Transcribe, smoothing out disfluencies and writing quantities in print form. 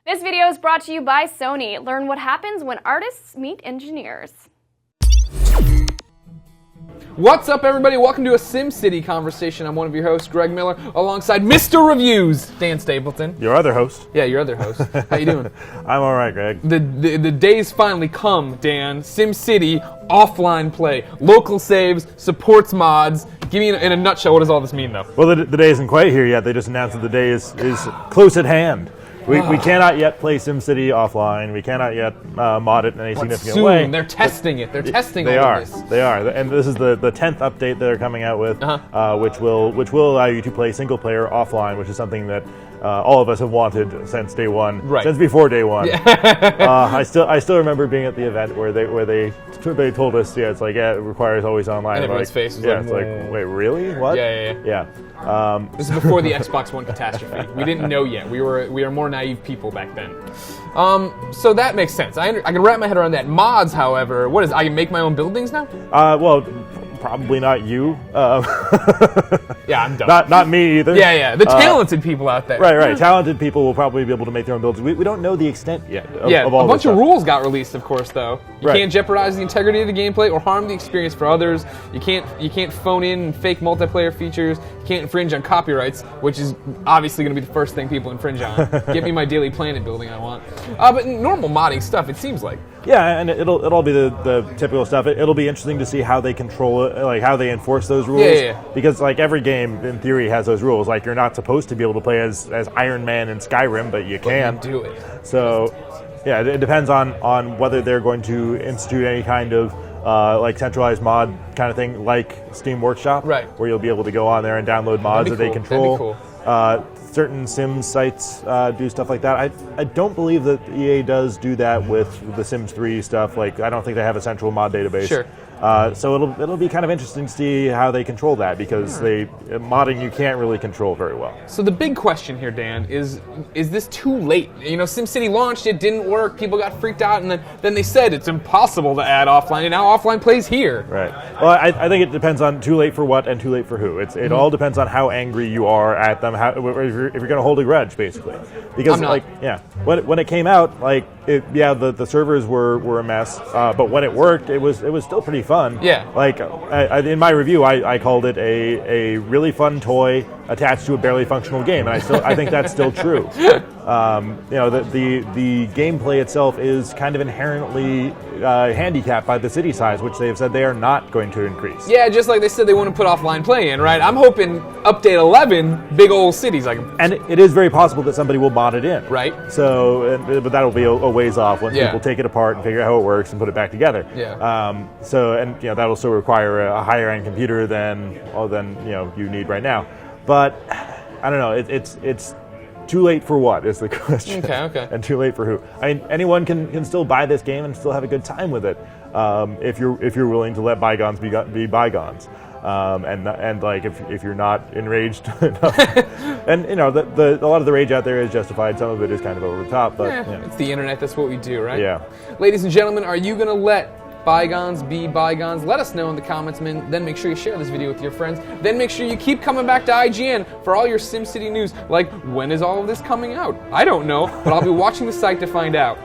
This video is brought to you by Sony. Learn what happens when artists meet engineers. What's up, everybody? Welcome to a SimCity conversation. I'm one of your hosts, Greg Miller, alongside Mr. Reviews, Dan Stapleton. Your other host. Yeah, your other host. How you doing? I'm all right, Greg. The day's finally come, Dan. SimCity, offline play, local saves, supports mods. Give me in a nutshell, what does all this mean, though? Well, the day isn't quite here yet. They just announced that the day is close at hand. We cannot yet play SimCity offline. We cannot yet mod it in any significant way. Soon. They're testing it. They're testing all of this. They are. And this is the 10th update they're coming out with, which will allow you to play single player offline, which is something that all of us have wanted since day one, since before day one. Yeah. I still remember being at the event where they told us, it requires always online. And everyone's face was it's like, wait, really? What? Yeah. This is before the Xbox One catastrophe. We didn't know yet. We are more naive people back then. So that makes sense. I can wrap my head around that. Mods, however, I can make my own buildings now? Well, probably not you. Yeah, I'm done. Not me either. Yeah. The talented people out there. Right. Talented people will probably be able to make their own builds. We don't know the extent yet of all a bunch this of rules got released, of course, though. You can't jeopardize the integrity of the gameplay or harm the experience for others. You can't phone in fake multiplayer features. You can't infringe on copyrights, which is obviously going to be the first thing people infringe on. Get me my Daily Planet building I want. But normal modding stuff, it seems like. Yeah, and it'll be the typical stuff. It'll be interesting to see how they control it, like how they enforce those rules. Yeah. Because like every game in theory has those rules. Like you're not supposed to be able to play as Iron Man in Skyrim, but you can. But you do it. So yeah, it depends on whether they're going to institute any kind of like centralized mod kind of thing, like Steam Workshop, where you'll be able to go on there and download mods that they control. That'd be cool. Certain Sims sites do stuff like that. I don't believe that EA does do that with the Sims 3 stuff. Like I don't think they have a central mod database. Sure. So it'll be kind of interesting to see how they control that, because modding you can't really control very well. So the big question here, Dan, is this too late? You know, SimCity launched, it didn't work, people got freaked out, and then they said it's impossible to add offline, and now offline plays here. Right. Well, I think it depends on too late for what and too late for who. It all depends on how angry you are at them, if you're going to hold a grudge, basically. Because when it came out, the servers were a mess, but when it worked, it was still pretty fun. Yeah. Like in my review, I called it a really fun toy attached to a barely functional game, and I think that's still true. The gameplay itself is kind of inherently handicapped by the city size, which they have said they are not going to increase. Yeah, just like they said they want to put offline play in, right? I'm hoping update 11, big old cities. And it is very possible that somebody will mod it in. Right. So, but that'll be a ways off once people take it apart and figure out how it works and put it back together. Yeah. That'll still require a higher end computer than you need right now. But I don't know. It's too late for what is the question. Okay. And too late for who? I mean, anyone can still buy this game and still have a good time with it, if you're willing to let bygones be bygones, and like if you're not enraged enough. And a lot of the rage out there is justified. Some of it is kind of over the top, but it's the internet. That's what we do, right? Yeah. Ladies and gentlemen, are you gonna let bygones be bygones? Let us know in the comments, man. Then make sure you share this video with your friends. Then make sure you keep coming back to IGN for all your SimCity news. Like, when is all of this coming out? I don't know, but I'll be watching the site to find out.